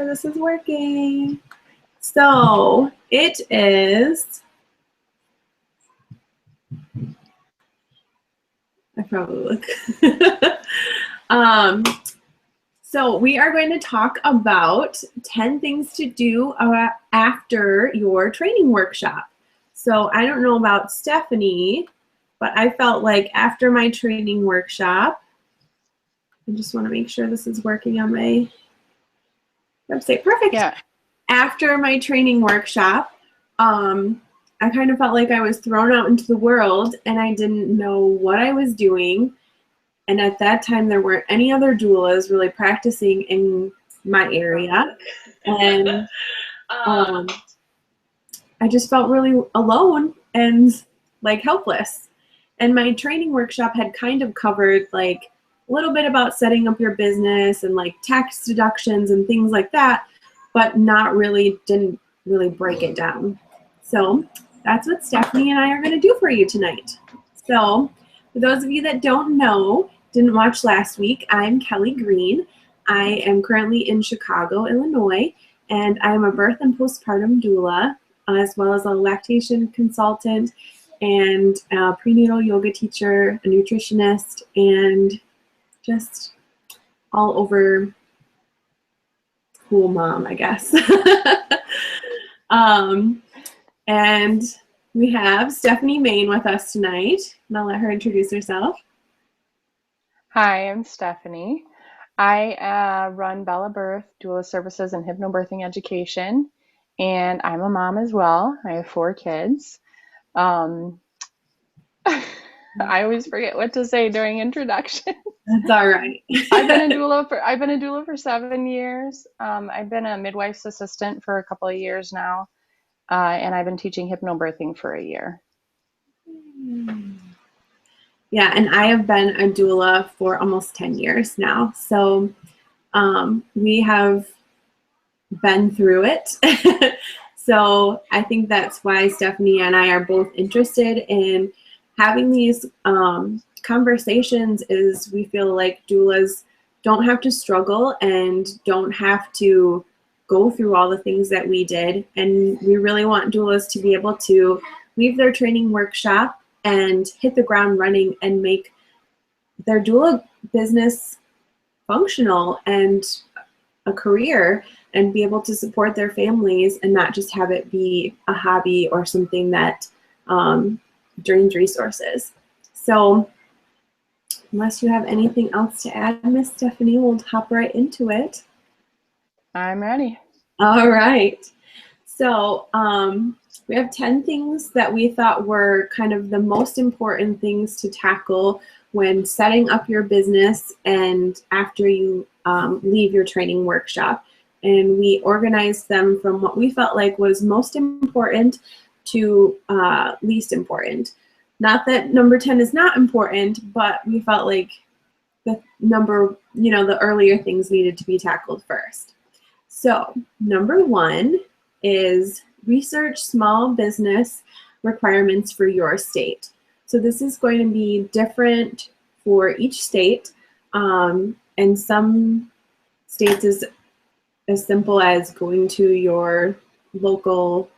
this is working. So it is, I probably look. So we are going to talk about 10 things to do after your training workshop. So I don't know about Stephanie, but I felt like after my training workshop, I just want to make sure this is working on my website. Perfect. Yeah. After my training workshop, I kind of felt like I was thrown out into the world and I didn't know what I was doing. And at that time, there weren't any other doulas really practicing in my area. And I just felt really alone and like helpless. And my training workshop had kind of covered like a little bit about setting up your business and like tax deductions and things like that, but didn't really break it down. So that's what Stephanie and I are going to do for you tonight. So for those of you that don't know, didn't watch last week, I'm Kelly Green. I am currently in Chicago, Illinois, and I'm a birth and postpartum doula, as well as a lactation consultant and a prenatal yoga teacher, a nutritionist, and just all over cool mom, I guess. And we have Stephanie Main with us tonight, and I'll let her introduce herself. Hi, I'm Stephanie. I run Bella Birth, Doula Services, and Hypnobirthing Education, and I'm a mom as well. I have 4 kids. I always forget what to say during introduction. That's all right. I've been a doula for 7 years. I've been a midwife's assistant for a couple of years now, and I've been teaching hypnobirthing for a year. Yeah, and I have been a doula for almost 10 years now. So we have been through it. So I think that's why Stephanie and I are both interested in having these conversations, is we feel like doulas don't have to struggle and don't have to go through all the things that we did. And we really want doulas to be able to leave their training workshop and hit the ground running and make their doula business functional and a career, and be able to support their families and not just have it be a hobby or something that drains resources. So unless you have anything else to add, Miss Stephanie, we'll hop right into it. I'm ready. All right. So we have 10 things that we thought were kind of the most important things to tackle when setting up your business and after you leave your training workshop. And we organized them from what we felt like was most important to least important. Not that number 10 is not important, but we felt like the earlier things needed to be tackled first. So number 1 is research small business requirements for your state. So this is going to be different for each state. And some states is as simple as going to your local,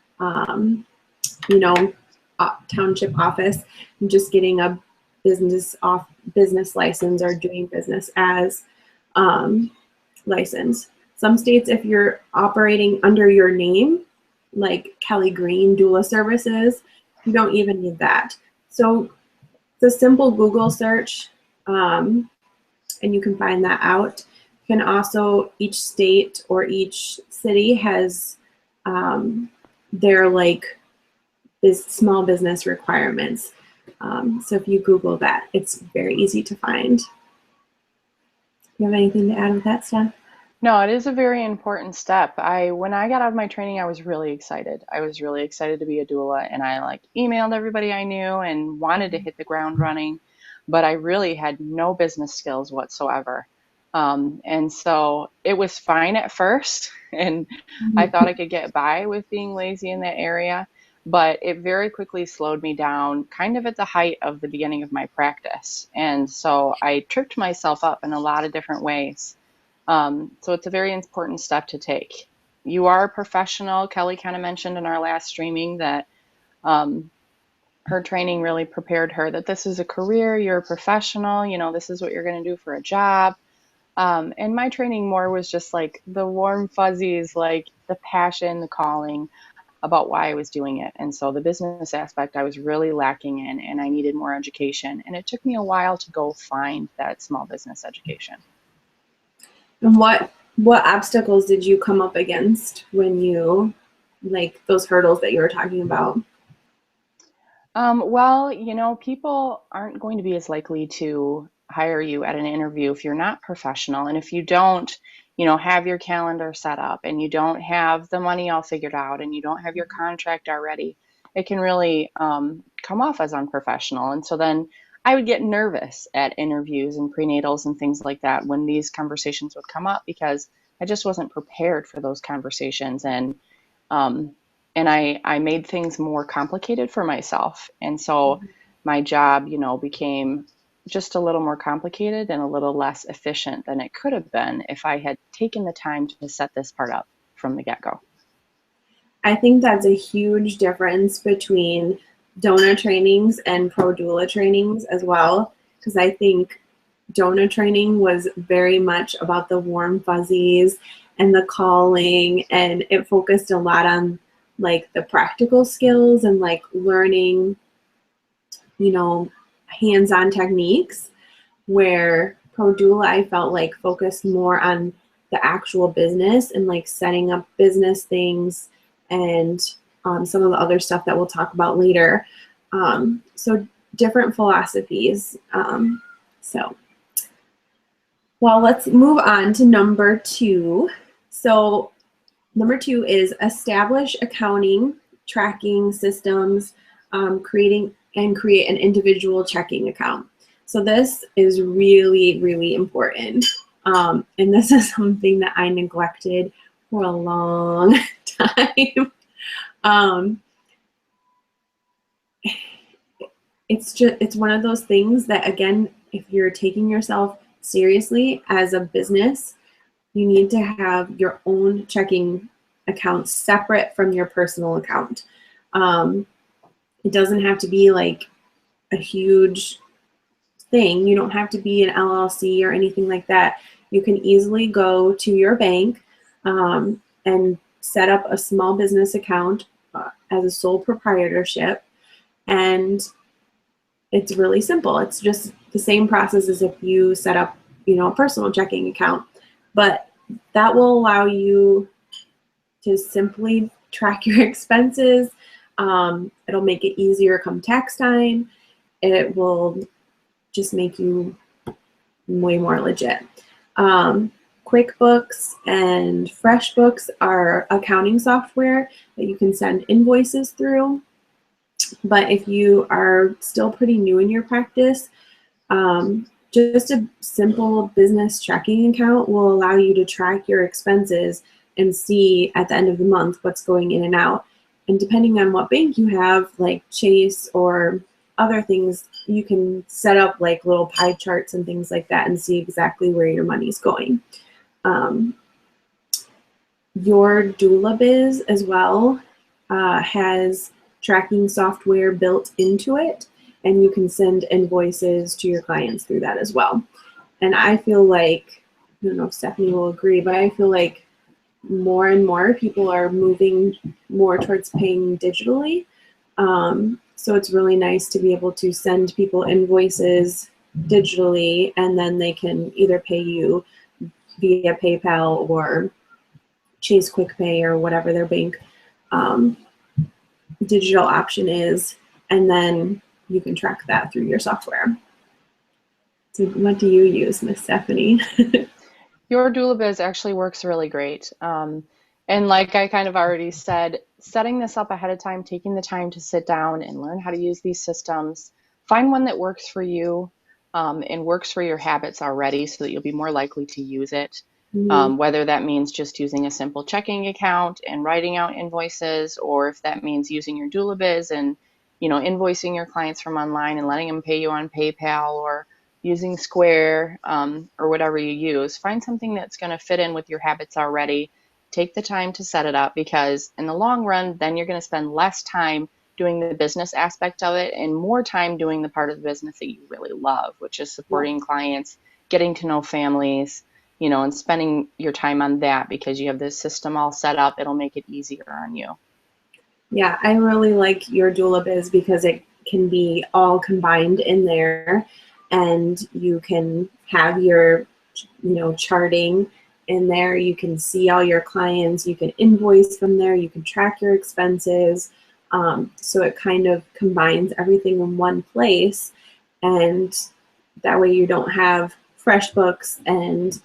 township office and just getting a business license or doing business as license. Some states, if you're operating under your name, like Kelly Green Doula Services, you don't even need that. So it's a simple Google search, and you can find that out. You can also, each state or each city has their small business requirements. So if you Google that, it's very easy to find. You have anything to add with that, Steph? No, it is a very important step. When I got out of my training, I was really excited. I was really excited to be a doula, and I emailed everybody I knew and wanted to hit the ground running, but I really had no business skills whatsoever. And so it was fine at first, and I thought I could get by with being lazy in that area, but it very quickly slowed me down kind of at the height of the beginning of my practice. And so I tripped myself up in a lot of different ways. So it's a very important step to take. You are a professional. Kelly kind of mentioned in our last streaming that um, her training really prepared her that this is a career, you're a professional, this is what you're going to do for a job. And my training more was just like the warm fuzzies, like the passion, the calling about why I was doing it. And so the business aspect I was really lacking in, and I needed more education. And it took me a while to go find that small business education. And what obstacles did you come up against when you, like those hurdles that you were talking about? Well, people aren't going to be as likely to hire you at an interview if you're not professional and if you don't, have your calendar set up and you don't have the money all figured out and you don't have your contract already. It can really come off as unprofessional. And so then I would get nervous at interviews and prenatals and things like that when these conversations would come up because I just wasn't prepared for those conversations. Um, and I made things more complicated for myself. And so my job, became just a little more complicated and a little less efficient than it could have been if I had taken the time to set this part up from the get-go. I think that's a huge difference between donor trainings and pro doula trainings as well, because I think donor training was very much about the warm fuzzies and the calling, and it focused a lot on like the practical skills and like learning, hands-on techniques, where pro doula I felt like focused more on the actual business and like setting up business things and some of the other stuff that we'll talk about later. So different philosophies. So well, let's move on to number 2. So number 2 is establish accounting, tracking systems, create an individual checking account. So this is really, really important. And this is something that I neglected for a long time. It's one of those things that, again, if you're taking yourself seriously as a business, you need to have your own checking account separate from your personal account. It doesn't have to be like a huge thing. You don't have to be an LLC or anything like that. You can easily go to your bank and set up a small business account as a sole proprietorship. And it's really simple. It's just the same process as if you set up, a personal checking account. But that will allow you to simply track your expenses. It'll make it easier come tax time. It will just make you way more legit. QuickBooks and FreshBooks are accounting software that you can send invoices through. But if you are still pretty new in your practice, just a simple business checking account will allow you to track your expenses and see at the end of the month what's going in and out. And depending on what bank you have, like Chase or other things, you can set up like little pie charts and things like that and see exactly where your money's going. Your Doula Biz as well has tracking software built into it, and you can send invoices to your clients through that as well. And I feel like, I don't know if Stephanie will agree, but I feel like more and more people are moving more towards paying digitally. So it's really nice to be able to send people invoices digitally, and then they can either pay you via PayPal or Chase QuickPay or whatever their bank digital option is, and then you can track that through your software. So what do you use, Miss Stephanie? Your Doula Biz actually works really great. And like I kind of already said, setting this up ahead of time, taking the time to sit down and learn how to use these systems, find one that works for you and works for your habits already so that you'll be more likely to use it. Whether that means just using a simple checking account and writing out invoices, or if that means using your Doula Biz and invoicing your clients from online and letting them pay you on PayPal, or using Square, or whatever you use. Find something that's going to fit in with your habits already. Take the time to set it up, because in the long run, then you're going to spend less time doing the business aspect of it and more time doing the part of the business that you really love, which is Yeah. supporting clients, getting to know families, and spending your time on that, because you have this system all set up. It'll make it easier on you. Yeah, I really like your doula biz because it can be all combined in there, and you can have your, charting in there. You can see all your clients. You can invoice from there. You can track your expenses. So it kind of combines everything in one place, and that way you don't have FreshBooks and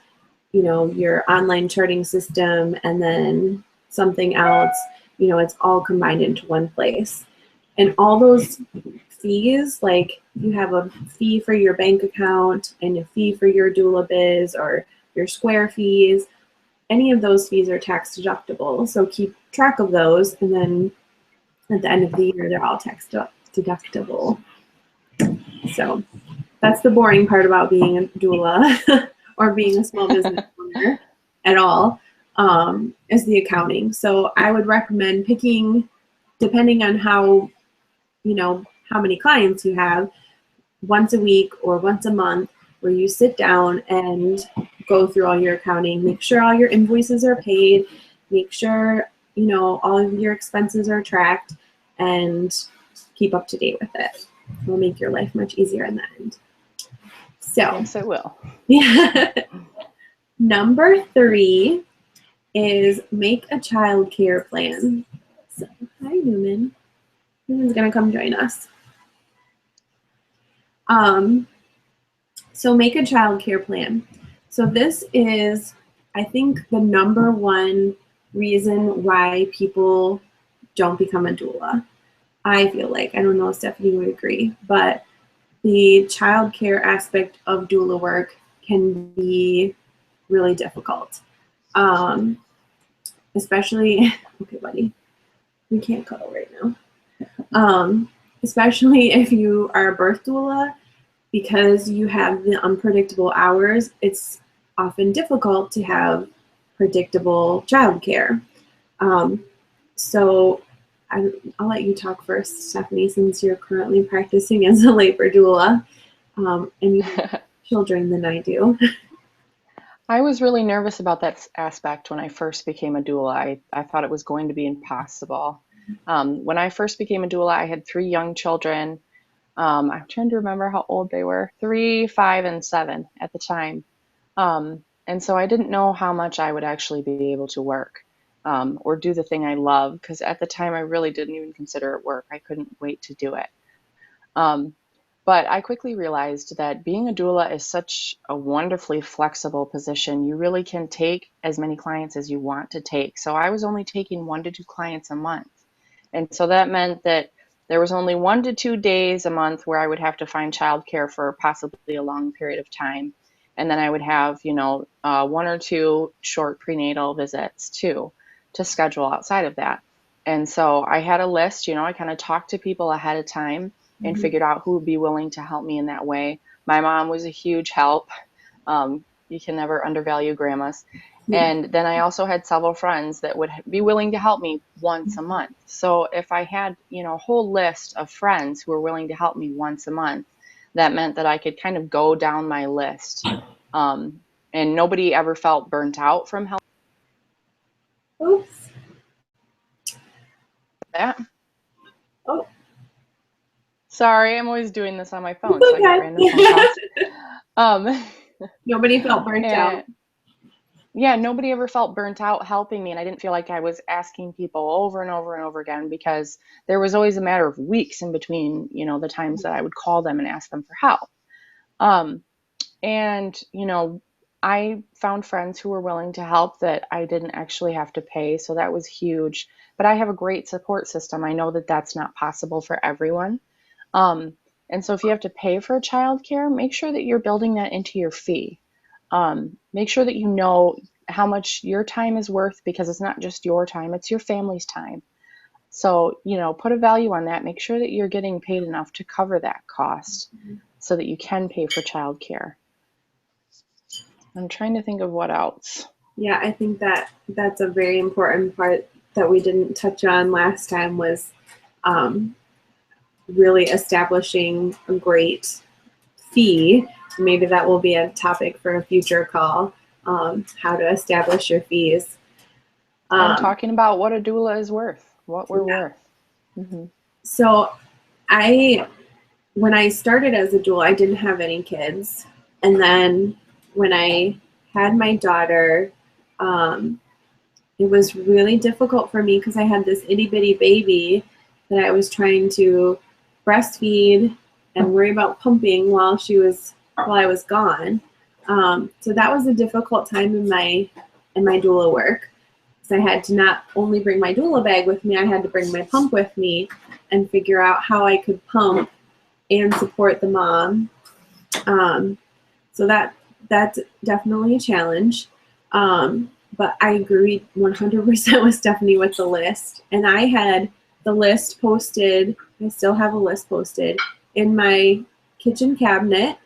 your online charting system and then something else. It's all combined into one place. And all those fees, like you have a fee for your bank account and a fee for your doula biz or your Square fees, any of those fees are tax deductible. So keep track of those, and then at the end of the year, they're all tax deductible. So that's the boring part about being a doula or being a small business owner at all, is the accounting. So I would recommend picking, depending on how many clients you have, once a week or once a month, where you sit down and go through all your accounting, make sure all your invoices are paid, make sure all of your expenses are tracked, and keep up to date with it. It will make your life much easier in the end. So Yes, it will. yeah. Number 3 is make a child care plan. So hi Newman. Newman's gonna come join us. So make a child care plan. So this is, I think, the number one reason why people don't become a doula. I feel like, I don't know if Stephanie would agree, but the child care aspect of doula work can be really difficult. Especially, okay, buddy, we can't cuddle right now. Especially if you are a birth doula, because you have the unpredictable hours, it's often difficult to have predictable childcare. So I'll let you talk first, Stephanie, since you're currently practicing as a labor doula, and you have children than I do. I was really nervous about that aspect when I first became a doula. I thought it was going to be impossible. When I first became a doula, I had 3 young children. I'm trying to remember how old they were, 3, 5, and 7 at the time. And so I didn't know how much I would actually be able to work, or do the thing I love, because at the time I really didn't even consider it work. I couldn't wait to do it. Um, but I quickly realized that being a doula is such a wonderfully flexible position. You really can take as many clients as you want to take. So I was only taking 1 to 2 clients a month. And so that meant that there was only 1 to 2 days a month where I would have to find childcare for possibly a long period of time. And then I would have, 1 or 2 short prenatal visits too, to schedule outside of that. And so I had a list, I kind of talked to people ahead of time and Mhm. figured out who would be willing to help me in that way. My mom was a huge help. You can never undervalue grandmas. Yeah. And then I also had several friends that would be willing to help me once a month. So if I had, a whole list of friends who were willing to help me once a month, that meant that I could kind of go down my list. And nobody ever felt burnt out from helping Oops. that. Oh, Sorry, I'm always doing this on my phone, so I get random phone it's calls. Um, Nobody felt burnt and out. yeah, nobody ever felt burnt out helping me, and I didn't feel like I was asking people over and over and over again, because there was always a matter of weeks in between, the times that I would call them and ask them for help. Um, and I found friends who were willing to help that I didn't actually have to pay, so that was huge. But I have a great support system. I know that that's not possible for everyone. Um, and so if you have to pay for childcare, make sure that you're building that into your fee. Make sure that you know how much your time is worth, because it's not just your time, it's your family's time. So, put a value on that. Make sure that you're getting paid enough to cover that cost. so that you can pay for childcare. I'm trying to think of what else. Yeah, I think that that's a very important part that we didn't touch on last time was um, really establishing a great fee. Maybe that will be a topic for a future call, how to establish your fees. And talking about what a doula is worth, what we're worth. Mm-hmm. So when I started as a doula, I didn't have any kids. And then when I had my daughter, it was really difficult for me because I had this itty bitty baby that I was trying to breastfeed and worry about pumping while I was gone. So that was a difficult time in my doula work. So I had to not only bring my doula bag with me, I had to bring my pump with me and figure out how I could pump and support the mom. So that's definitely a challenge. But I agreed 100% with Stephanie with the list. And I had the list posted, I still have a list posted in my kitchen cabinet.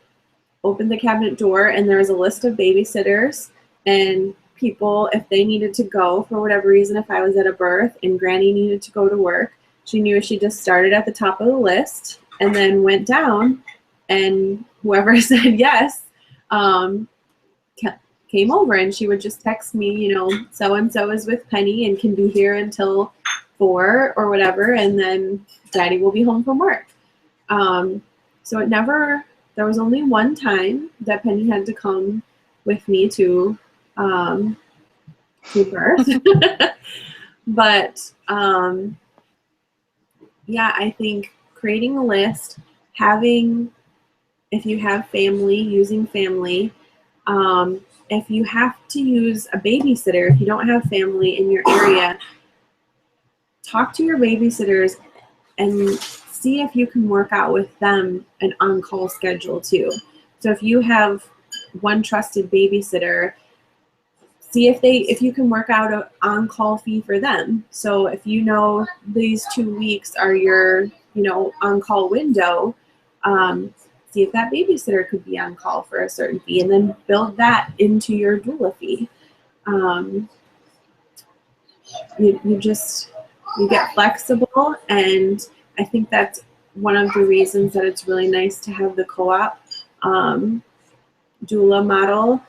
Opened the cabinet door and there was a list of babysitters and people, if they needed to go for whatever reason, if I was at a birth and Granny needed to go to work, she knew she just started at the top of the list and then went down, and whoever said yes came over, and she would just text me, so and so is with Penny and can be here until 4 or whatever, and then Daddy will be home from work. So there was only one time that Penny had to come with me to birth. But yeah, I think creating a list, if you have family, using family. If you have to use a babysitter, if you don't have family in your area, talk to your babysitters and see if you can work out with them an on-call schedule too. So if you have one trusted babysitter, see if you can work out an on-call fee for them. So if these 2 weeks are your on-call window, see if that babysitter could be on call for a certain fee, and then build that into your doula fee. You get flexible, and I think that's one of the reasons that it's really nice to have the co-op doula model,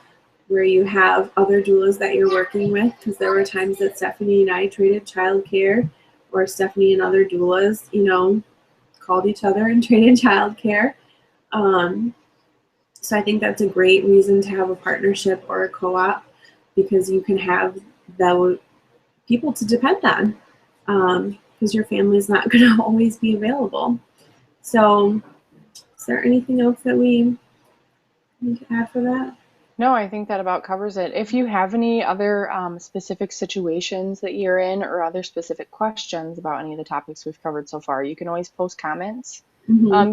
where you have other doulas that you're working with, because there were times that Stephanie and I traded childcare, or Stephanie and other doulas, called each other and traded childcare. So I think that's a great reason to have a partnership or a co-op, because you can have those people to depend on, because your family is not going to always be available. So is there anything else that we need to add for that? No, I think that about covers it. If you have any other specific situations that you're in, or other specific questions about any of the topics we've covered so far, you can always post comments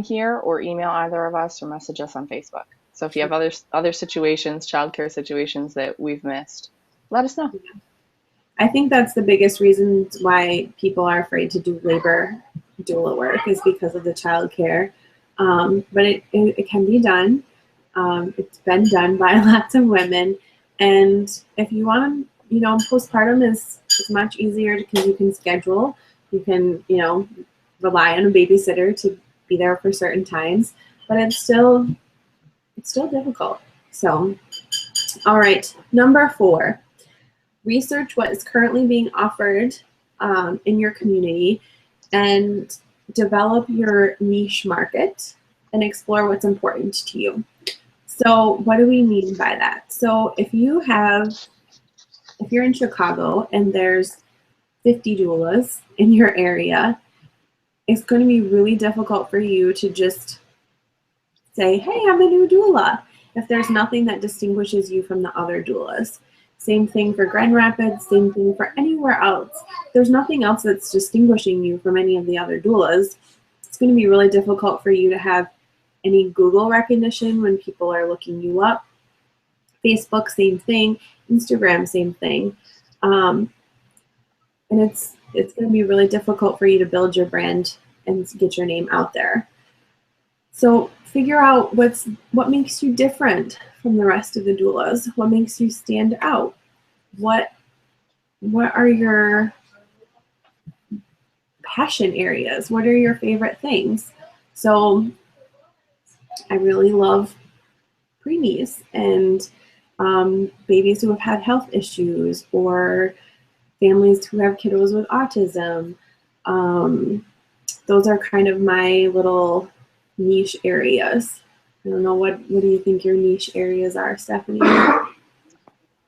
here, or email either of us, or message us on Facebook. So if you have other situations, childcare situations that we've missed, let us know. I think that's the biggest reason why people are afraid to do labor doula work, is because of the childcare. But it can be done. It's been done by lots of women. And if you want to, postpartum is much easier because you can schedule. You can, rely on a babysitter to be there for certain times. But it's still difficult. So, all right, number 4. Research what is currently being offered in your community and develop your niche market and explore what's important to you. So what do we mean by that? So if you're in Chicago and there's 50 doulas in your area, it's going to be really difficult for you to just say, hey, I'm a new doula, if there's nothing that distinguishes you from the other doulas. Same thing for Grand Rapids, same thing for anywhere else. There's nothing else that's distinguishing you from any of the other doulas. It's going to be really difficult for you to have any Google recognition when people are looking you up. Facebook, same thing. Instagram, same thing. And it's going to be really difficult for you to build your brand and get your name out there. So figure out what makes you different from the rest of the doulas. What makes you stand out? What are your passion areas? What are your favorite things? So I really love preemies and babies who have had health issues, or families who have kiddos with autism. Those are kind of my little niche areas. I don't know, what do you think your niche areas are, Stephanie?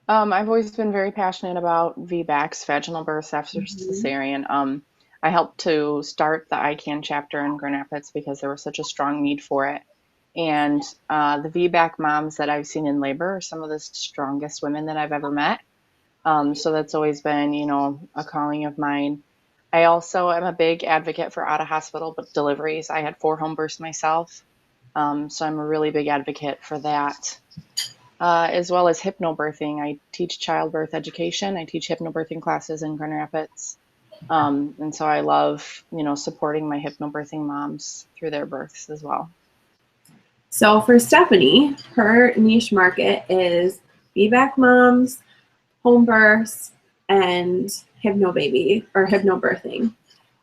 I've always been very passionate about VBACs, vaginal births after Mhm. cesarean. I helped to start the ICANN chapter in Grand Rapids because there was such a strong need for it. And the VBAC moms that I've seen in labor are some of the strongest women that I've ever met. So that's always been, a calling of mine. I also am a big advocate for out of hospital deliveries. I had 4 home births myself. So I'm a really big advocate for that. As well as hypnobirthing. I teach childbirth education. I teach hypnobirthing classes in Grand Rapids. And so I love, supporting my hypnobirthing moms through their births as well. So for Stephanie, her niche market is VBAC moms, home births, and hypnobaby or hypnobirthing.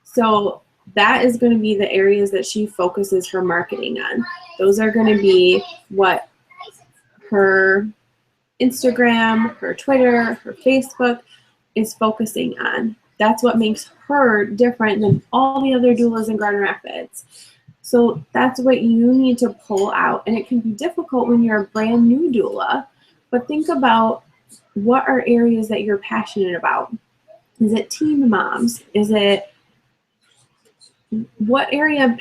So that is going to be the areas that she focuses her marketing on. Those are going to be what her Instagram, her Twitter, her Facebook is focusing on. That's what makes her different than all the other doulas in Grand Rapids. So that's what you need to pull out. And it can be difficult when you're a brand new doula, but think about what are areas that you're passionate about. Is it teen moms? Is it what area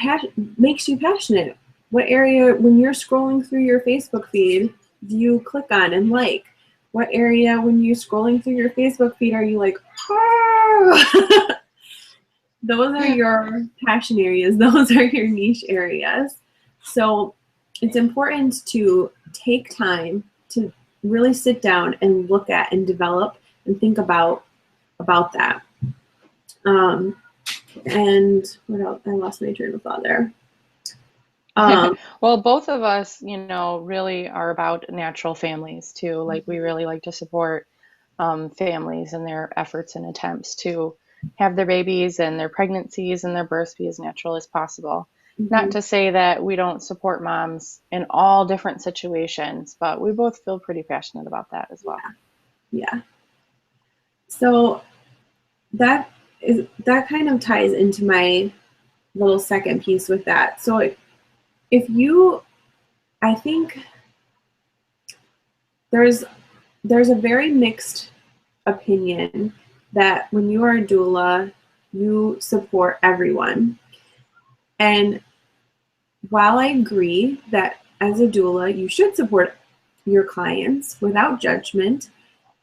makes you passionate? What area, when you're scrolling through your Facebook feed, do you click on and like? What area, when you're scrolling through your Facebook feed, are you like, oh? Those are your passion areas. Those are your niche areas. So it's important to take time to really sit down and look at and develop and think about that. And what else? I lost my train of thought there. Well, both of us, really are about natural families too. Like we really like to support families and their efforts and attempts to have their babies and their pregnancies and their births be as natural as possible. Not Mhm. to say that we don't support moms in all different situations, but we both feel pretty passionate about that as well. Yeah. So that kind of ties into my little second piece with that. So if you, I think there's a very mixed opinion that when you are a doula, you support everyone. And while I agree that as a doula, you should support your clients without judgment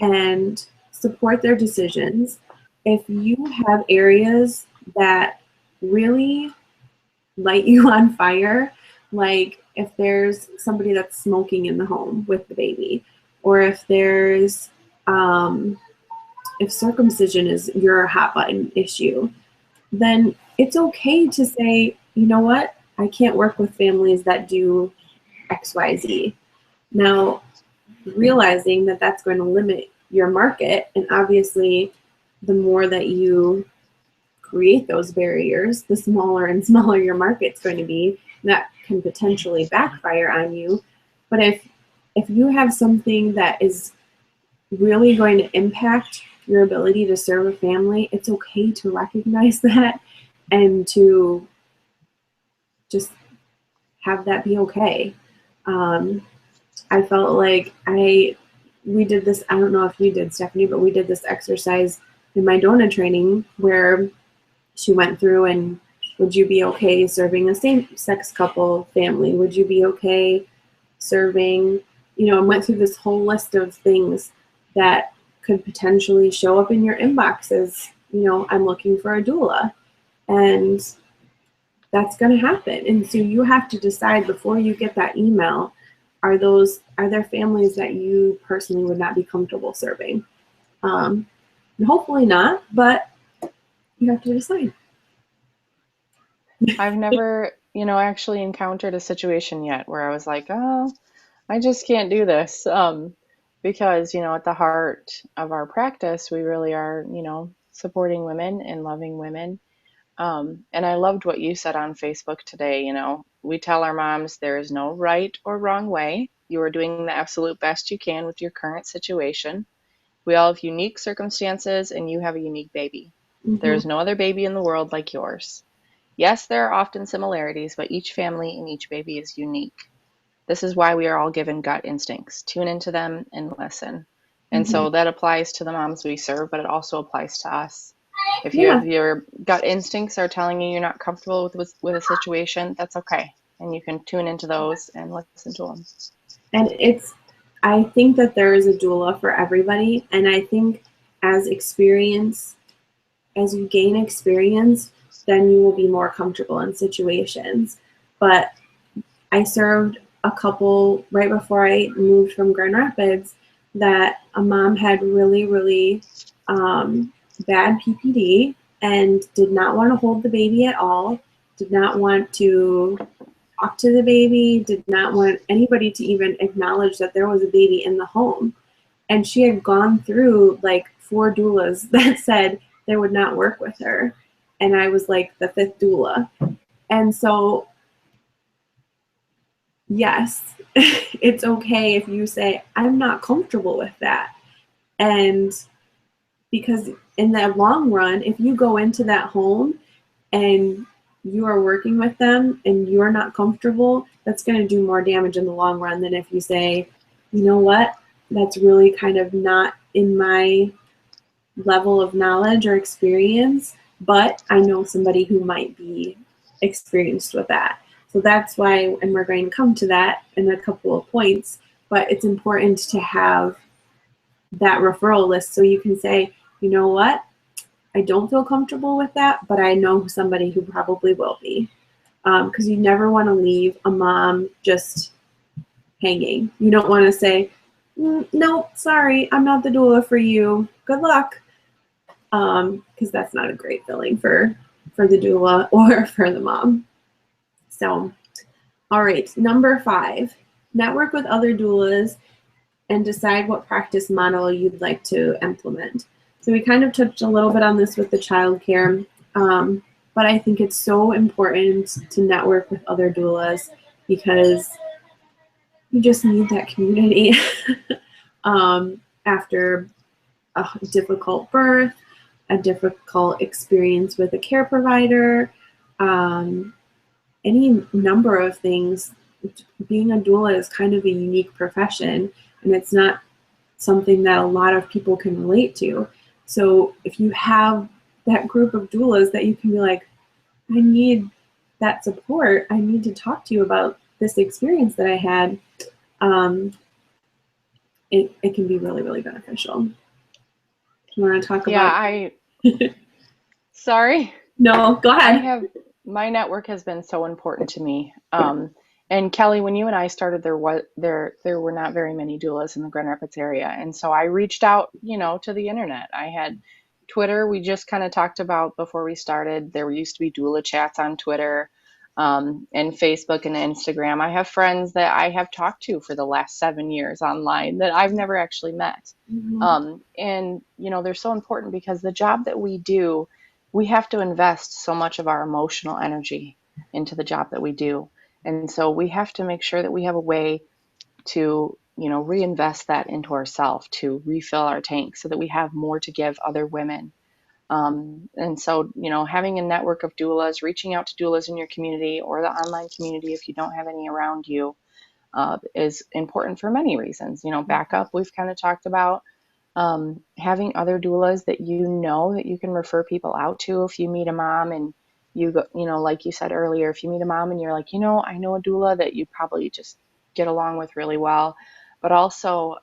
and support their decisions, if you have areas that really light you on fire, like if there's somebody that's smoking in the home with the baby, or if circumcision is your hot button issue, then it's okay to say, you know what, I can't work with families that do XYZ. Now, realizing that that's going to limit your market, and obviously, the more that you create those barriers, the smaller and smaller your market's going to be. That can potentially backfire on you. But if you have something that is really going to impact your ability to serve a family, it's okay to recognize that and to just have that be okay. Um, I felt like we did this, I don't know if you did, Stephanie, but we did this exercise in my DONA training where she went through and would you be okay serving a same-sex couple family? Would you be okay serving, and went through this whole list of things that could potentially show up in your inbox as, I'm looking for a doula. And that's going to happen. And so you have to decide before you get that email, are there families that you personally would not be comfortable serving? And hopefully not, but you have to decide. I've never actually encountered a situation yet where I was like, oh, I just can't do this. Because, at the heart of our practice, we really are, supporting women and loving women. And I loved what you said on Facebook today. We tell our moms there is no right or wrong way. You are doing the absolute best you can with your current situation. We all have unique circumstances, and you have a unique baby. There Mm-hmm. is no other baby in the world like yours. Yes, there are often similarities, but each family and each baby is unique. This is why we are all given gut instincts. Tune into them and listen. And Mm-hmm. so that applies to the moms we serve, but it also applies to us. If you Yeah. have your gut instincts are telling you you're not comfortable with a situation, that's okay. And you can tune into those and listen to them. And I think that there is a doula for everybody. And I think as experience, as you gain experience, then you will be more comfortable in situations. But I served a couple right before I moved from Grand Rapids that a mom had really, really bad PPD and did not want to hold the baby at all, did not want to talk to the baby, did not want anybody to even acknowledge that there was a baby in the home. And she had gone through like 4 doulas that said they would not work with her. And I was like the 5th doula. And so, yes, it's okay if you say, I'm not comfortable with that. And because in the long run, if you go into that home and you are working with them and you're not comfortable, that's going to do more damage in the long run than if you say, you know what, that's really kind of not in my level of knowledge or experience, but I know somebody who might be experienced with that. So that's why, and we're going to come to that in a couple of points, but it's important to have that referral list so you can say, you know what, I don't feel comfortable with that, but I know somebody who probably will be. Because you never want to leave a mom just hanging. You don't want to say, no, sorry, I'm not the doula for you. Good luck. Because that's not a great feeling for the doula or for the mom. So, all right, number 5, network with other doulas and decide what practice model you'd like to implement. So we kind of touched a little bit on this with the childcare, but I think it's so important to network with other doulas because you just need that community after a difficult birth, a difficult experience with a care provider, any number of things. Being a doula is kind of a unique profession, and it's not something that a lot of people can relate to. So if you have that group of doulas that you can be like, I need that support, I need to talk to you about this experience that I had, it can be really, really beneficial. Do you want to talk Yeah, about? sorry. No, go ahead. My network has been so important to me. And Kelly, when you and I started, there were not very many doulas in the Grand Rapids area, and so I reached out, to the internet. I had Twitter. We just kind of talked about before we started. There used to be Doula Chats on Twitter, and Facebook and Instagram. I have friends that I have talked to for the last 7 years online that I've never actually met. Mm-hmm. And they're so important because the job that we do, we have to invest so much of our emotional energy into the job that we do. And so we have to make sure that we have a way to, reinvest that into ourselves, to refill our tank so that we have more to give other women. And so, having a network of doulas, reaching out to doulas in your community or the online community if you don't have any around you, is important for many reasons. Backup, we've kind of talked about. Having other doulas that that you can refer people out to if you meet a mom and you go, like you said earlier, if you meet a mom and you're like, I know a doula that you probably just get along with really well, but also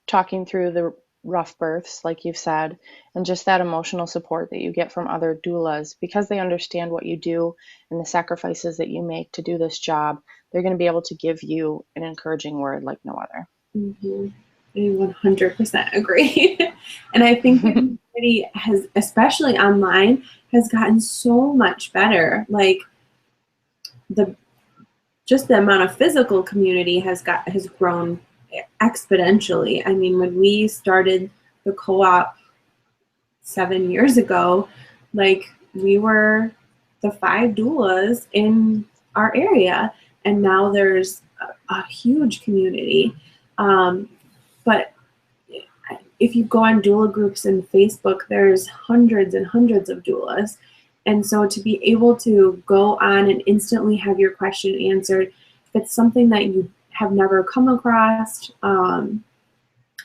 talking through the rough births, like you've said, and just that emotional support that you get from other doulas because they understand what you do and the sacrifices that you make to do this job. They're going to be able to give you an encouraging word like no other. Mm-hmm. I 100% agree. And I think community has, especially online, has gotten so much better. Like the just the amount of physical community has grown exponentially. I mean, when we started the co-op 7 years ago, like we were the 5 doulas in our area, and now there's a huge community. But if you go on doula groups in Facebook, there's hundreds and hundreds of doulas. And so to be able to go on and instantly have your question answered, if it's something that you have never come across,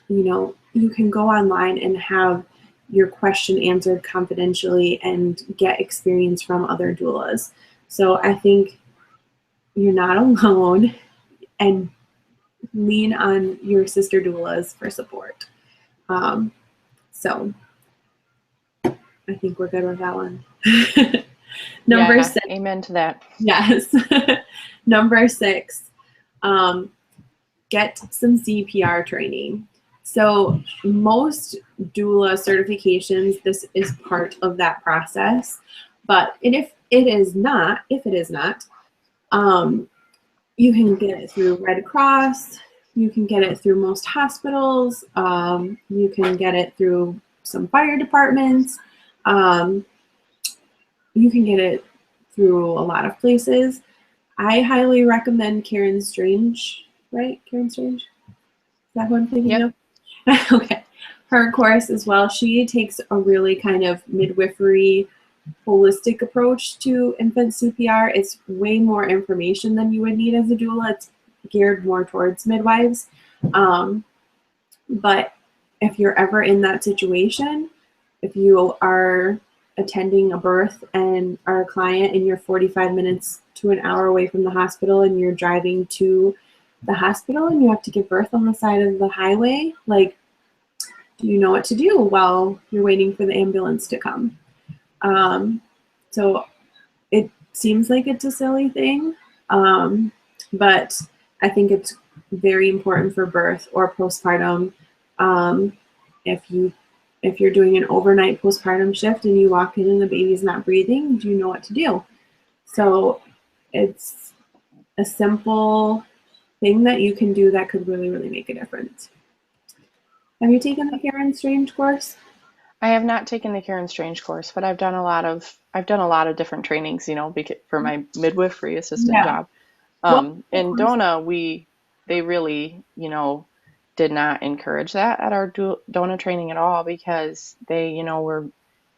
you can go online and have your question answered confidentially and get experience from other doulas. So I think you're not alone, and lean on your sister doulas for support. So I think we're good with that one. Number 6. Amen to that. Yes. Number 6, get some CPR training. So most doula certifications, this is part of that process. But if it is not, you can get it through Red Cross. You can get it through most hospitals. You can get it through some fire departments. You can get it through a lot of places. I highly recommend Karen Strange, right? Karen Strange? Is that who I'm thinking of? Okay. Her course as well. She takes a really kind of midwifery, holistic approach to infant CPR. It's way more information than you would need as a doula. It's geared more towards midwives. But if you're ever in that situation, if you are attending a birth and are a client and you're 45 minutes to an hour away from the hospital and you're driving to the hospital and you have to give birth on the side of the highway, like, do you know what to do while you're waiting for the ambulance to come? So it seems like it's a silly thing, but I think it's very important for birth or postpartum. If you're doing an overnight postpartum shift and you walk in and the baby's not breathing, do you know what to do? So it's a simple thing that you can do that could really, really make a difference. Have you taken the Karen Strange course? I have not taken the Karen Strange course, but I've done a lot of different trainings, for my midwifery assistant job. In Dona, they really, did not encourage that at our Dona training at all, because they, were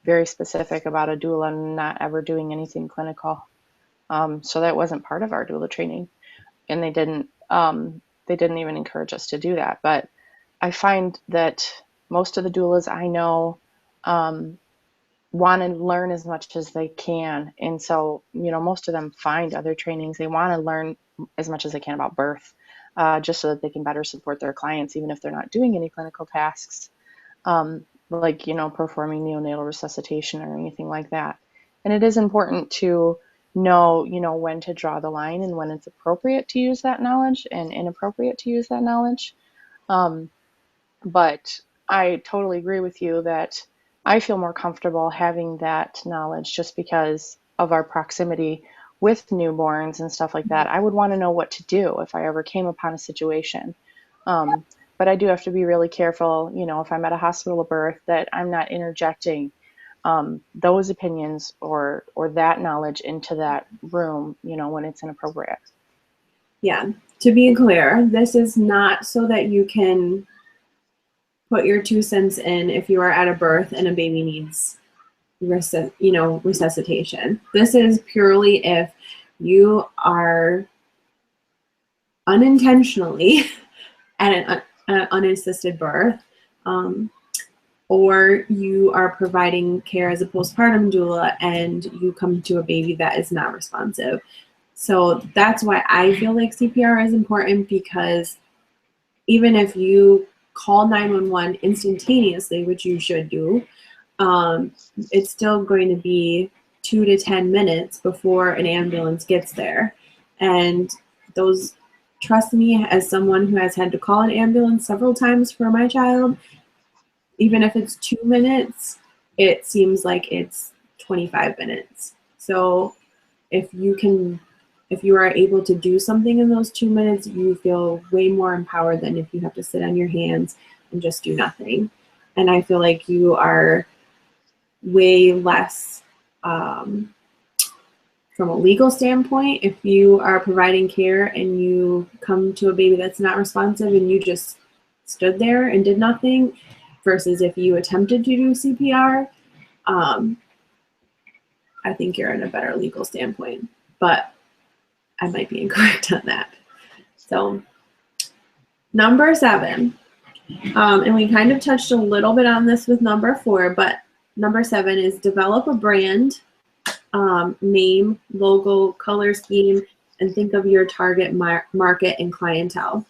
very specific about a doula not ever doing anything clinical. So that wasn't part of our doula training, and they didn't even encourage us to do that. But I find that most of the doulas I know want to learn as much as they can. And so, most of them find other trainings. They want to learn as much as they can about birth, just so that they can better support their clients, even if they're not doing any clinical tasks, like, performing neonatal resuscitation or anything like that. And it is important to know, when to draw the line and when it's appropriate to use that knowledge and inappropriate to use that knowledge. But I totally agree with you that I feel more comfortable having that knowledge just because of our proximity with newborns and stuff like that. I would want to know what to do if I ever came upon a situation. But I do have to be really careful, if I'm at a hospital birth, that I'm not interjecting those opinions or that knowledge into that room, when it's inappropriate. Yeah. To be clear, this is not so that you can put your 2 cents in if you are at a birth and a baby needs resuscitation. This is purely if you are unintentionally at an unassisted birth, or you are providing care as a postpartum doula and you come to a baby that is not responsive. So that's why I feel like CPR is important, because even if you call 911 instantaneously, which you should do, it's still going to be 2 to 10 minutes before an ambulance gets there. And trust me, as someone who has had to call an ambulance several times for my child, even if it's 2 minutes, it seems like it's 25 minutes. So if you are able to do something in those 2 minutes, you feel way more empowered than if you have to sit on your hands and just do nothing. And I feel like you are way less, from a legal standpoint, if you are providing care and you come to a baby that's not responsive and you just stood there and did nothing, versus if you attempted to do CPR, I think you're in a better legal standpoint. But I might be incorrect on that. So number 7, and we kind of touched a little bit on this with number 4, but number 7 is develop a brand, name, logo, color scheme, and think of your target market and clientele.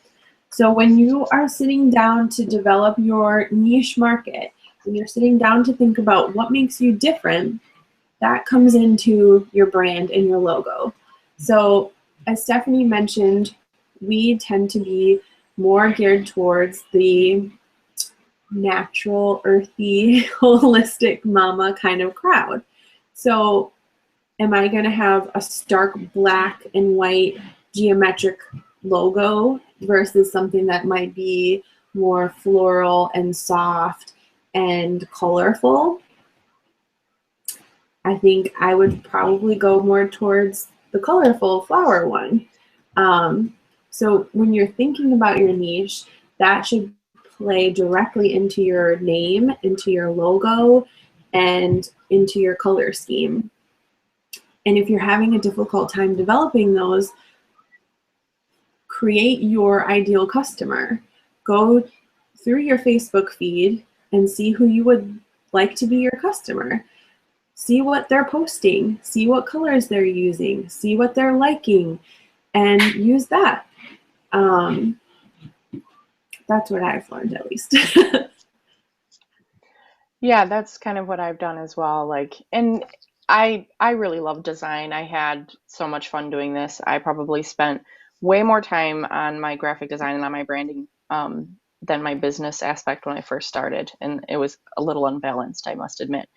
So when you are sitting down to develop your niche market, when you're sitting down to think about what makes you different, that comes into your brand and your logo. So as Stephanie mentioned, we tend to be more geared towards the natural, earthy, holistic mama kind of crowd. So am I going to have a stark black and white geometric logo versus something that might be more floral and soft and colorful? I think I would probably go more towards the colorful flower one. So when you're thinking about your niche, that should play directly into your name, into your logo, and into your color scheme. And if you're having a difficult time developing those, create your ideal customer. Go through your Facebook feed and see who you would like to be your customer. See what they're posting, see what colors they're using, see what they're liking, and use that. That's what I've learned, at least. Yeah, that's kind of what I've done as well. Like, and I really love design. I had so much fun doing this. I probably spent way more time on my graphic design and on my branding than my business aspect when I first started, and it was a little unbalanced, I must admit.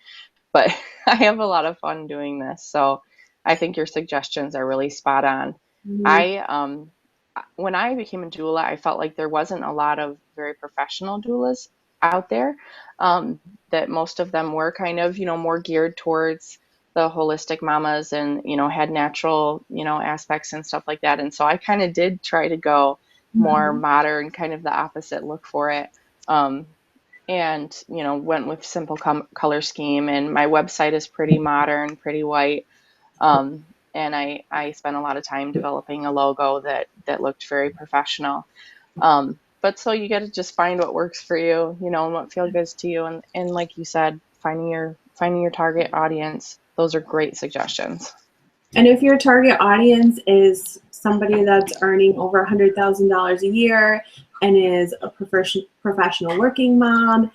But I have a lot of fun doing this. So I think your suggestions are really spot on. Mhm. I when I became a doula, I felt like there wasn't a lot of very professional doulas out there. That most of them were kind of, more geared towards the holistic mamas and, had natural, aspects and stuff like that. And so I kind of did try to go more Mhm. modern, kind of the opposite look for it. Um, and went with simple color scheme, and my website is pretty modern, pretty white, and I spent a lot of time developing a logo that looked very professional. But so you got to just find what works for you, and what feels good to you, and like you said, finding your target audience. Those are great suggestions. And if your target audience is somebody that's earning over $100,000 a year and is a professional working mom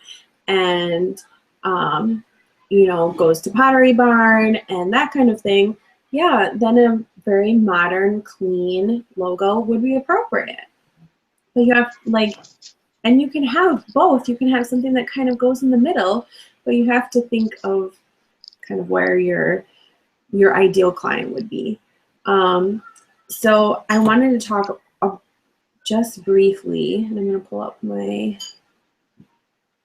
and, goes to Pottery Barn and that kind of thing, yeah, then a very modern, clean logo would be appropriate. But you have and you can have both. You can have something that kind of goes in the middle, but you have to think of kind of where your ideal client would be. So I wanted to talk just briefly, and I'm going to pull up my,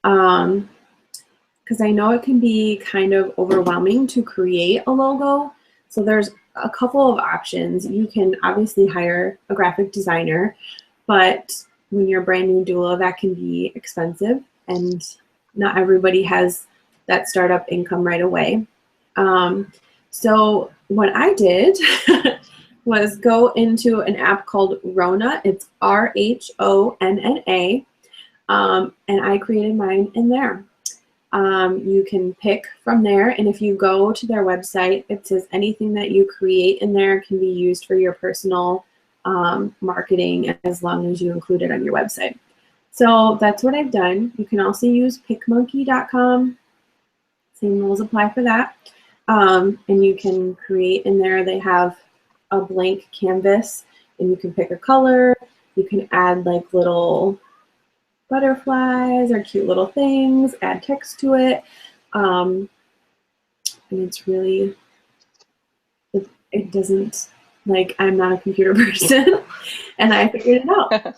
because I know it can be kind of overwhelming to create a logo. So there's a couple of options. You can obviously hire a graphic designer, but when you're a brand new doula, that can be expensive, and not everybody has that startup income right away. So what I did was go into an app called Rhonna. It's RHONNA, and I created mine in there. You can pick from there, and if you go to their website, it says anything that you create in there can be used for your personal marketing as long as you include it on your website. So that's what I've done. You can also use pickmonkey.com. Same rules apply for that. And you can create in there. They have a blank canvas, and you can pick a color. You can add like little butterflies or cute little things, add text to it. And it's really, it doesn't, like, I'm not a computer person and I figured it out.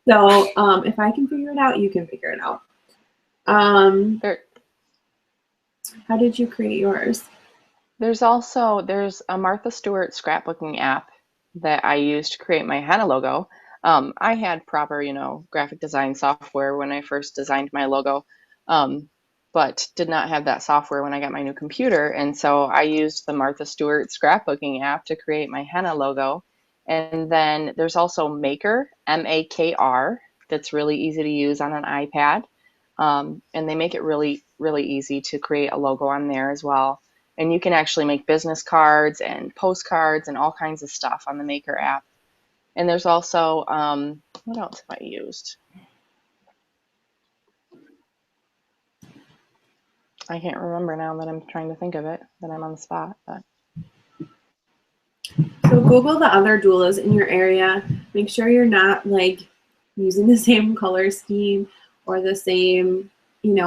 So if I can figure it out, you can figure it out. There, How did you create yours? there's a Martha Stewart scrapbooking app that I used to create my henna logo. I had proper, graphic design software when I first designed my logo, um, but did not have that software when I got my new computer. And so I used the Martha Stewart scrapbooking app to create my henna logo. And then there's also Maker, Makr, that's really easy to use on an iPad. And they make it really, really easy to create a logo on there as well. And you can actually make business cards and postcards and all kinds of stuff on the Maker app. And there's also, what else have I used? I can't remember now that I'm trying to think of it, that I'm on the spot. But. So Google the other doulas in your area. Make sure you're not like using the same color scheme or the same,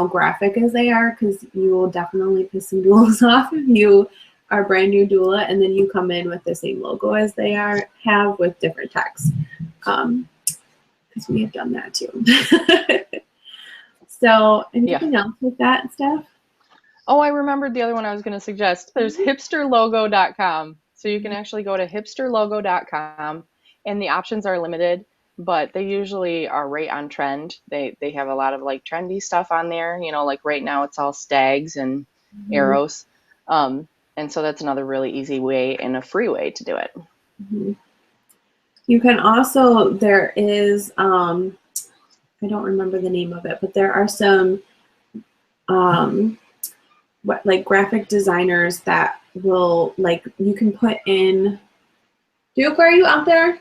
graphic as they are, because you will definitely piss some doulas off if you are a brand new doula and then you come in with the same logo as they have with different text. Because we have done that too. So anything else with that stuff? Oh, I remembered the other one I was going to suggest. There's hipsterlogo.com. So you can actually go to hipsterlogo.com and the options are limited, but they usually are right on trend. They have a lot of like trendy stuff on there. Like right now it's all stags and arrows. And so that's another really easy way and a free way to do it. Mm-hmm. You can also, there is, I don't remember the name of it, but there are some like graphic designers that will, like, you can put in, Duke, are you out there?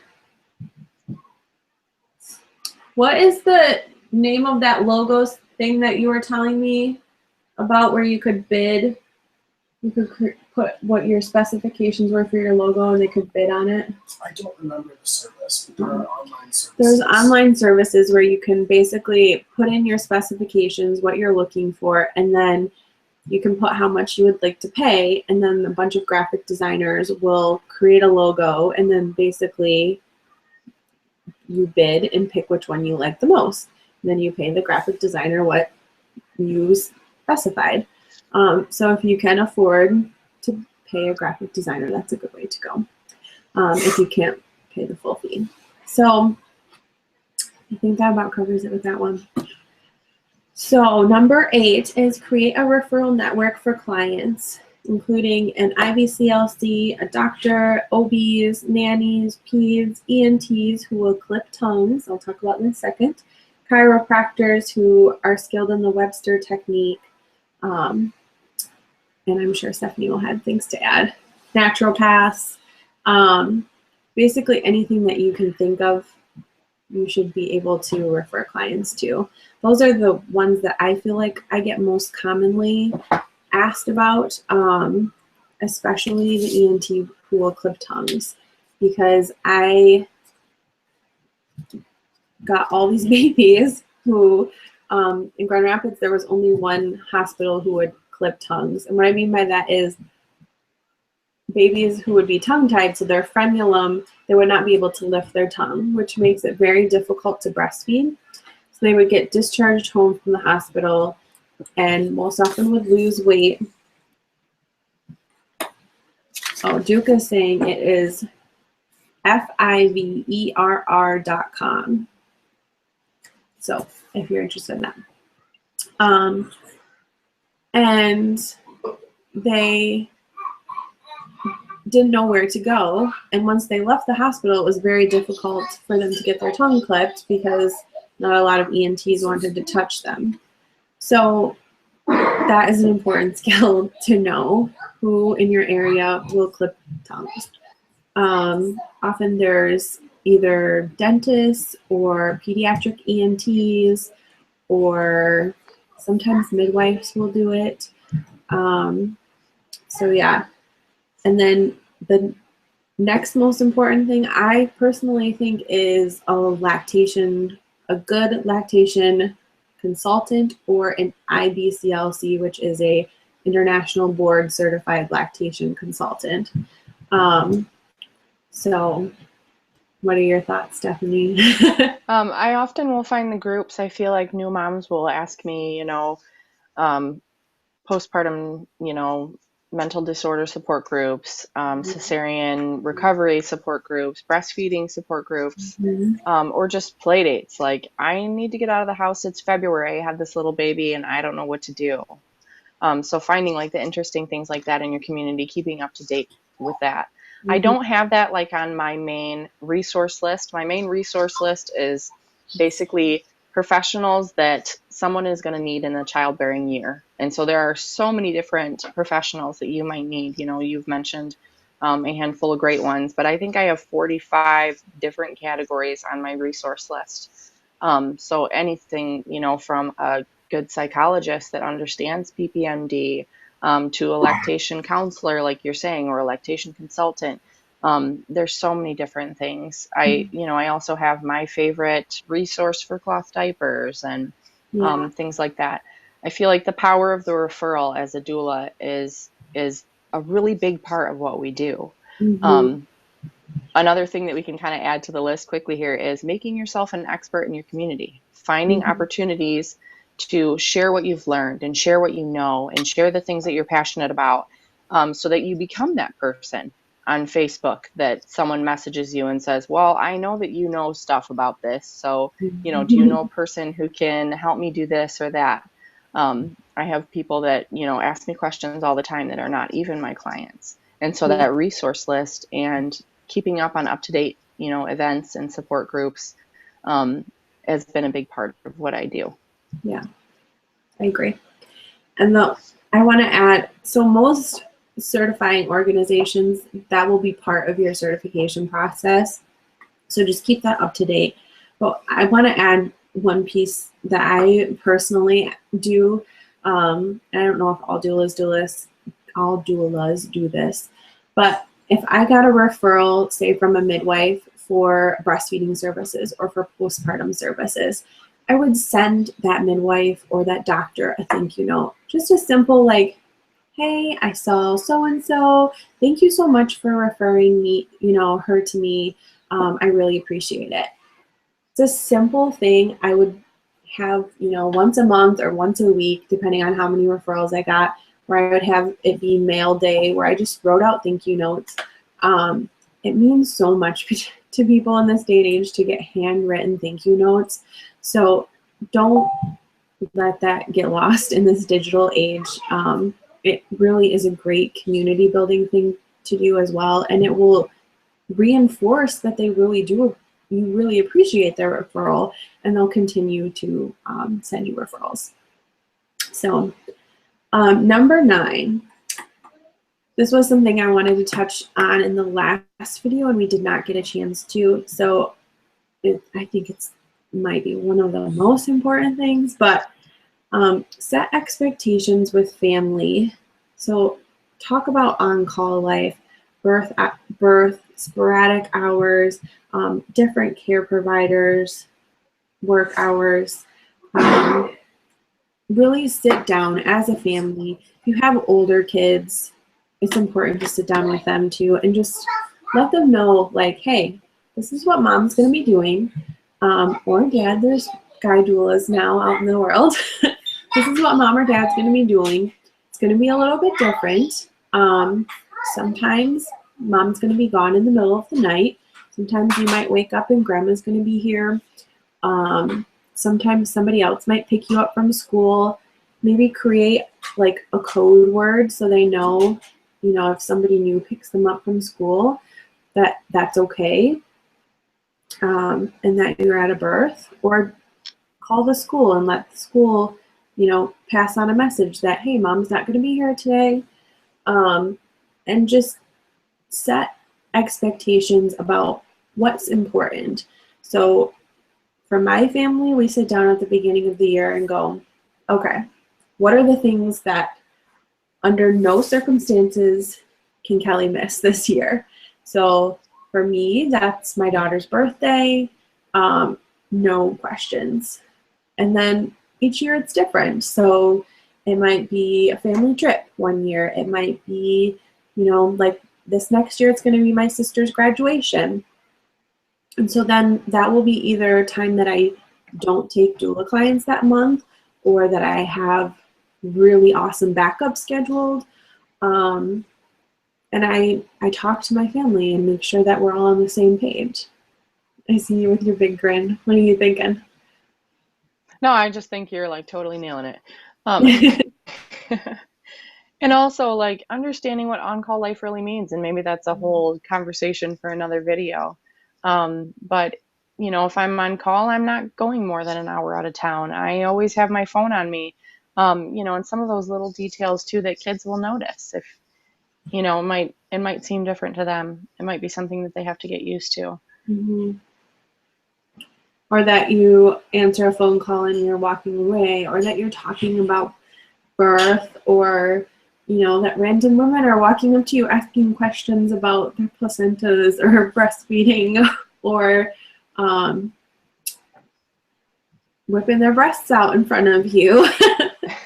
What is the name of that logos thing that you were telling me about where you could bid? You could put what your specifications were for your logo and they could bid on it. I don't remember the service, but there are online services. There's online services where you can basically put in your specifications, what you're looking for, and then you can put how much you would like to pay, and then a bunch of graphic designers will create a logo, and then basically you bid and pick which one you like the most. And then you pay the graphic designer what you specified. So if you can afford to pay a graphic designer, that's a good way to go. If you can't pay the full fee. So I think that about covers it with that one. So number 8 is create a referral network for clients, including an IVCLC, a doctor, OBs, nannies, peds, ENTs who will clip tongues, I'll talk about in a second, chiropractors who are skilled in the Webster technique, and I'm sure Stephanie will have things to add, naturopaths, basically anything that you can think of, you should be able to refer clients to. Those are the ones that I feel like I get most commonly asked about, especially the ENT who will clip tongues, because I got all these babies who, in Grand Rapids, there was only one hospital who would clip tongues. And what I mean by that is babies who would be tongue-tied, so their frenulum, they would not be able to lift their tongue, which makes it very difficult to breastfeed. So they would get discharged home from the hospital and most often would lose weight. Oh, Duke is saying it is fiverr.com. So if you're interested in that. And they didn't know where to go. And once they left the hospital, it was very difficult for them to get their tongue clipped because not a lot of ENTs wanted to touch them. So that is an important skill to know who in your area will clip tongues. Often there's either dentists or pediatric ENTs, or sometimes midwives will do it. So yeah. And then the next most important thing I personally think is a good lactation consultant, or an IBCLC, which is a International Board Certified Lactation Consultant. So what are your thoughts, Stephanie? I often will find the groups. I feel like new moms will ask me, postpartum, mental disorder support groups, cesarean recovery support groups, breastfeeding support groups, or just play dates. Like, I need to get out of the house. It's February. I have this little baby and I don't know what to do. So finding like the interesting things like that in your community, keeping up to date with that. I don't have that like on my main resource list. My main resource list is basically professionals that someone is going to need in a childbearing year. And so there are so many different professionals that you might need. You've mentioned a handful of great ones, but I think I have 45 different categories on my resource list. So anything, from a good psychologist that understands PPMD, to a lactation counselor, like you're saying, or a lactation consultant. There's so many different things. I also have my favorite resource for cloth diapers and things like that. I feel like the power of the referral as a doula is a really big part of what we do. Another thing that we can kind of add to the list quickly here is making yourself an expert in your community, finding opportunities to share what you've learned and share what you know and share the things that you're passionate about, so that you become that person on Facebook that someone messages you and says, well, I know that you know stuff about this. So, do you know a person who can help me do this or that? I have people that, ask me questions all the time that are not even my clients. And so that resource list and keeping up on up-to-date, events and support groups has been a big part of what I do. Yeah, I agree. And I want to add, so most certifying organizations, that will be part of your certification process. So just keep that up to date. But I want to add one piece that I personally do. I don't know if all doulas do this, but if I got a referral, say from a midwife for breastfeeding services or for postpartum services, I would send that midwife or that doctor a thank you note. Just a simple like, hey, I saw so-and-so. Thank you so much for referring me, her to me. I really appreciate it. It's a simple thing. I would have, once a month or once a week, depending on how many referrals I got, where I would have it be mail day, where I just wrote out thank you notes. It means so much to people in this day and age to get handwritten thank you notes. So don't let that get lost in this digital age. It really is a great community building thing to do as well. And it will reinforce that they really do, you really appreciate their referral, and they'll continue to send you referrals. So number 9, this was something I wanted to touch on in the last video and we did not get a chance to. So I think it might be one of the most important things, but set expectations with family. So talk about on-call life, birth, sporadic hours, different care providers, work hours. Really sit down as a family. If you have older kids, it's important to sit down with them too and just let them know, like, hey, this is what mom's going to be doing. Or dad, there's guy doulas now out in the world. This is what mom or dad's going to be doing. It's going to be a little bit different. Sometimes mom's going to be gone in the middle of the night. Sometimes you might wake up and grandma's going to be here. Sometimes somebody else might pick you up from school. Maybe create like a code word so they know, if somebody new picks them up from school, that's okay. And that you're at a birth, or call the school and let the school, pass on a message that, hey, mom's not going to be here today. And just set expectations about what's important. So for my family, we sit down at the beginning of the year and go, okay, what are the things that under no circumstances can Kelly miss this year? So for me, that's my daughter's birthday, no questions. And then each year it's different. So it might be a family trip one year. It might be, like this next year it's going to be my sister's graduation. And so then that will be either time that I don't take doula clients that month, or that I have really awesome backup scheduled. And I talk to my family and make sure that we're all on the same page. I see you with your big grin. What are you thinking? No, I just think you're like totally nailing it. And also like understanding what on-call life really means, and maybe that's a whole conversation for another video. But if I'm on call, I'm not going more than an hour out of town. I always have my phone on me. And some of those little details too that kids will notice. If it might seem different to them. It might be something that they have to get used to. Mm-hmm. Or that you answer a phone call and you're walking away, or that you're talking about birth, or that random women are walking up to you asking questions about their placentas or breastfeeding, or whipping their breasts out in front of you.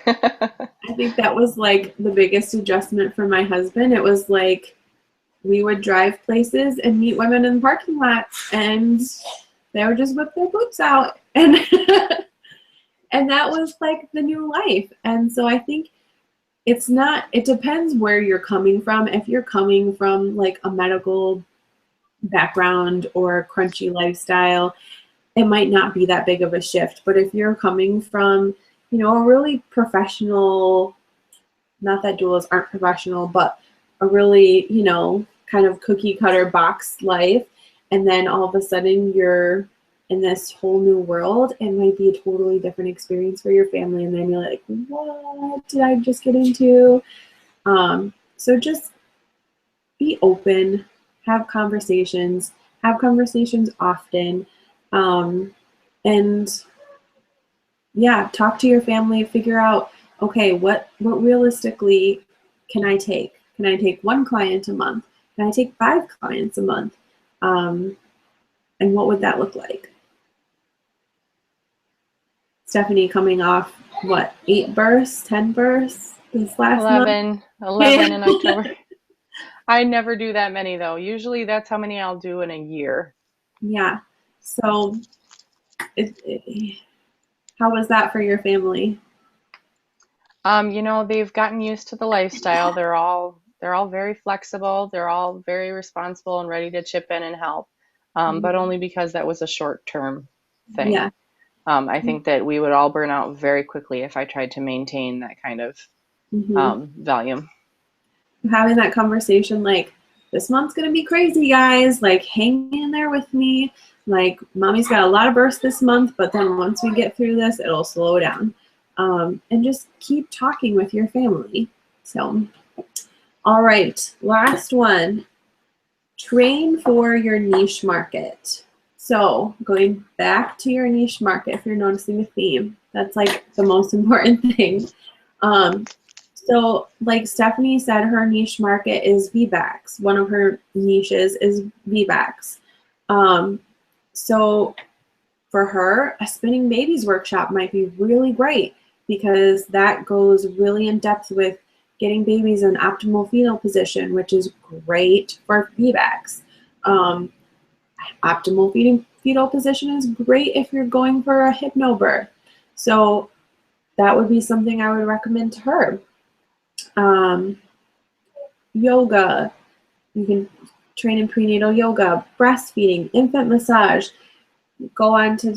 I think that was like the biggest adjustment for my husband. It was like we would drive places and meet women in the parking lots, and they would just whip their boobs out, and and that was like the new life. And so I think it depends where you're coming from. If you're coming from like a medical background or a crunchy lifestyle, it might not be that big of a shift. But if you're coming from, a really professional, not that doulas aren't professional, but a really, kind of cookie cutter box life, and then all of a sudden you're in this whole new world, it might be a totally different experience for your family. And then you're like, what did I just get into? So just be open, have conversations often. And yeah, talk to your family, figure out, okay, what realistically can I take? Can I take 1 client a month? Can I take 5 clients a month? And what would that look like? Stephanie coming off, 8 births, 10 births this last month? 11 in October. I never do that many though. Usually that's how many I'll do in a year. Yeah. So how was that for your family? They've gotten used to the lifestyle. They're all very flexible. They're all very responsible and ready to chip in and help. But only because that was a short-term thing. Yeah. I think that we would all burn out very quickly if I tried to maintain that kind of volume. Having that conversation like, this month's going to be crazy, guys. Like, hang in there with me. Like, mommy's got a lot of births this month, but then once we get through this, it'll slow down. And just keep talking with your family. So, all right, last one. Train for your niche market. So going back to your niche market, if you're noticing a theme, that's like the most important thing. So like Stephanie said, her niche market is VBACs. One of her niches is VBACs. So for her, a spinning babies workshop might be really great, because that goes really in depth with getting babies in optimal fetal position, which is great for VBACs. Optimal fetal position is great if you're going for a hypnobirth. So that would be something I would recommend to her. Yoga, you can train in prenatal yoga, breastfeeding, infant massage. Go on to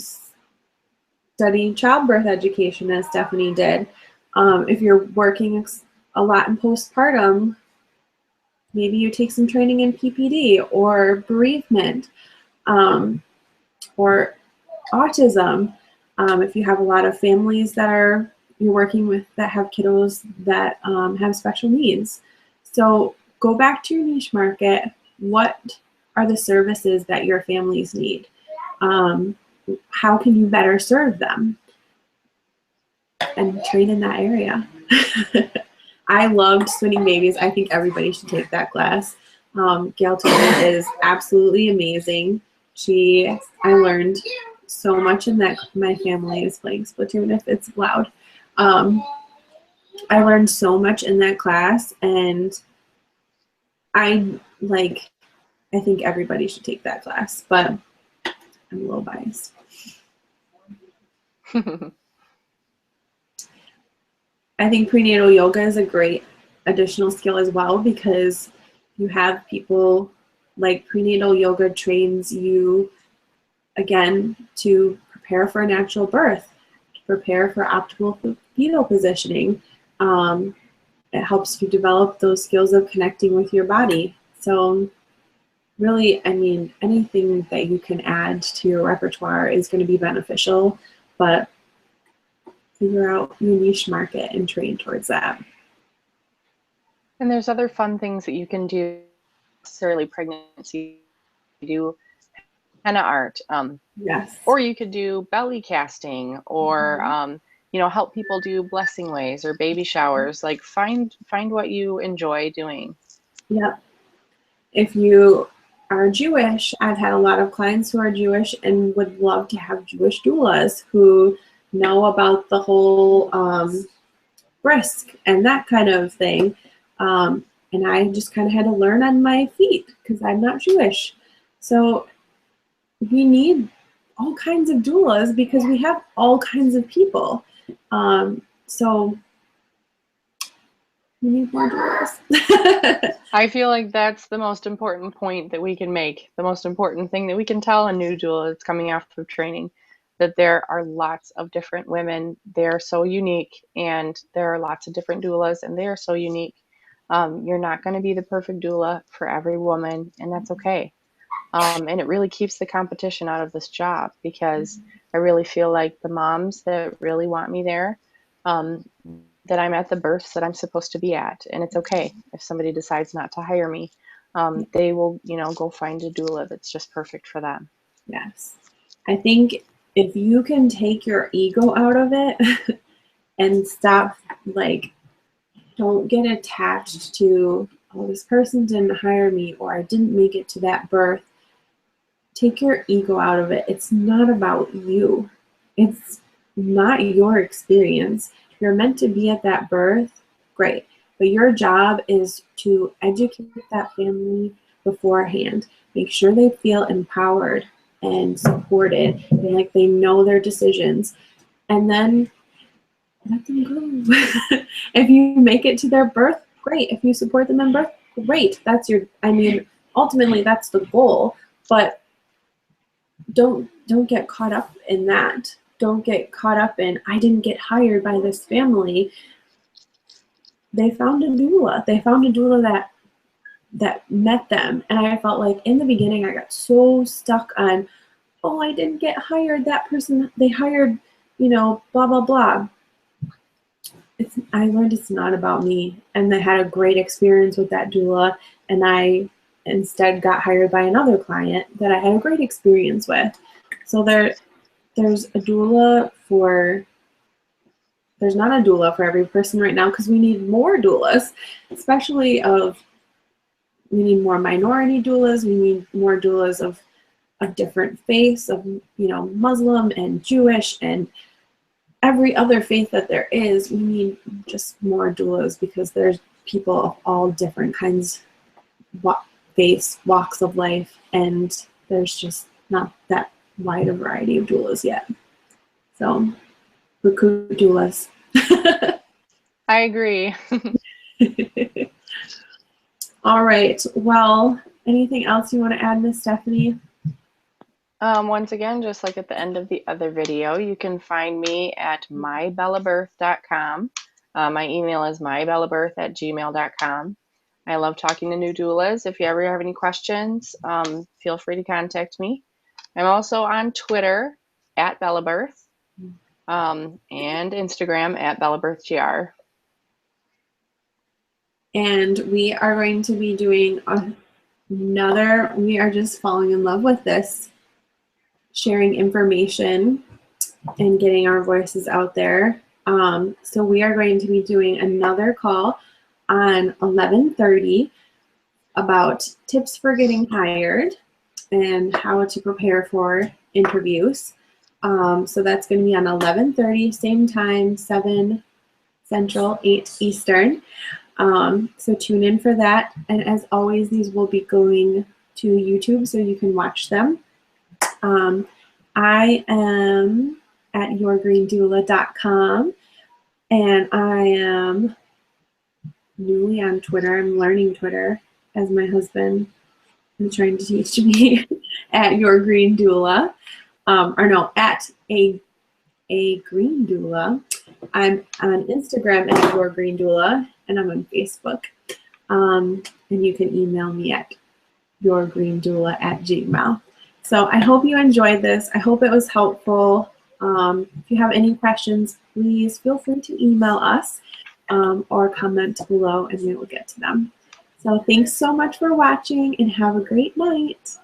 study childbirth education, as Stephanie did. If you're working a lot in postpartum, maybe you take some training in PPD or bereavement, or autism. If you have a lot of families that you're working with that have kiddos that have special needs. So go back to your niche market. What are the services that your families need? How can you better serve them? And train in that area. I loved spinning babies. I think everybody should take that class. Gail Tobin is absolutely amazing. I learned so much in that. My family is playing Splatoon if it's loud. I learned so much in that class, and I think everybody should take that class, but I'm a little biased. I think prenatal yoga is a great additional skill as well, because you have people like prenatal yoga trains you, again, to prepare for a natural birth, to prepare for optimal fetal positioning. It helps you develop those skills of connecting with your body. So really, I mean, anything that you can add to your repertoire is going to be beneficial, but figure out your niche market and train towards that. And there's other fun things that you can do, necessarily pregnancy, do henna art, Yes. or you could do belly casting, or you know, help people do blessing ways or baby showers. Like find what you enjoy doing. Yep. If you are Jewish, I've had a lot of clients who are Jewish and would love to have Jewish doulas who know about the whole brisk and that kind of thing. And I just kind of had to learn on my feet because I'm not Jewish. So we need all kinds of doulas because we have all kinds of people. So we need more doulas. I feel like that's the most important point that we can make, the most important thing that we can tell a new doula that's coming out of training, that there are lots of different women. They're so unique, and there are lots of different doulas, and they are so unique. You're not going to be the perfect doula for every woman, and that's okay. And it really keeps the competition out of this job, because I really feel like the moms that really want me there, that I'm at the births that I'm supposed to be at. And it's okay if somebody decides not to hire me. They will, you know, go find a doula that's just perfect for them. Yes. I think if you can take your ego out of it and stop, like, don't get attached to, oh, this person didn't hire me or I didn't make it to that birth. Take your ego out of it. It's not about you. It's not your experience. If you're meant to be at that birth, great. But your job is to educate that family beforehand. Make sure they feel empowered and supported and like they know their decisions. And then let them go. If you make it to their birth, great. If you support them in birth, great. That's your, I mean, ultimately that's the goal. But don't get caught up in that. Don't get caught up in, I didn't get hired by this family. They found a doula. They found a doula that met them. And I felt like in the beginning I got so stuck on, oh, I didn't get hired. That person they hired, you know, blah, blah, blah. I learned it's not about me. And I had a great experience with that doula. And I instead got hired by another client that I had a great experience with. So there's a doula for, there's not a doula for every person right now, because we need more doulas, especially we need more minority doulas. We need more doulas of different faiths, of, you know, Muslim and Jewish and every other faith that there is. We need just more doulas because there's people of all different kinds, faiths, walks of life, and there's just not that wide a variety of doulas yet. So recruit doulas. I agree. All right. Well, anything else you want to add, Miss Stephanie? Once again, just like at the end of the other video, you can find me at mybellabirth.com. My email is mybellabirth@gmail.com. I love talking to new doulas. If you ever have any questions, feel free to contact me. I'm also on Twitter at bellabirth, and Instagram at bellabirthgr. And we are going to be doing another, we are just falling in love with this, sharing information and getting our voices out there. So we are going to be doing another call on 11:30 about tips for getting hired and how to prepare for interviews. So that's going to be on 11:30, same time, 7 Central, 8 Eastern. So tune in for that. And as always, these will be going to YouTube so you can watch them. I am at yourgreendoula.com, and I am newly on Twitter. I'm learning Twitter as my husband is trying to teach me at yourgreendoula, or no, at a green doula. I'm on Instagram at yourgreendoula, and I'm on Facebook. And you can email me at yourgreendoula@gmail.com. So I hope you enjoyed this. I hope it was helpful. If you have any questions, please feel free to email us or comment below and we will get to them. So thanks so much for watching and have a great night.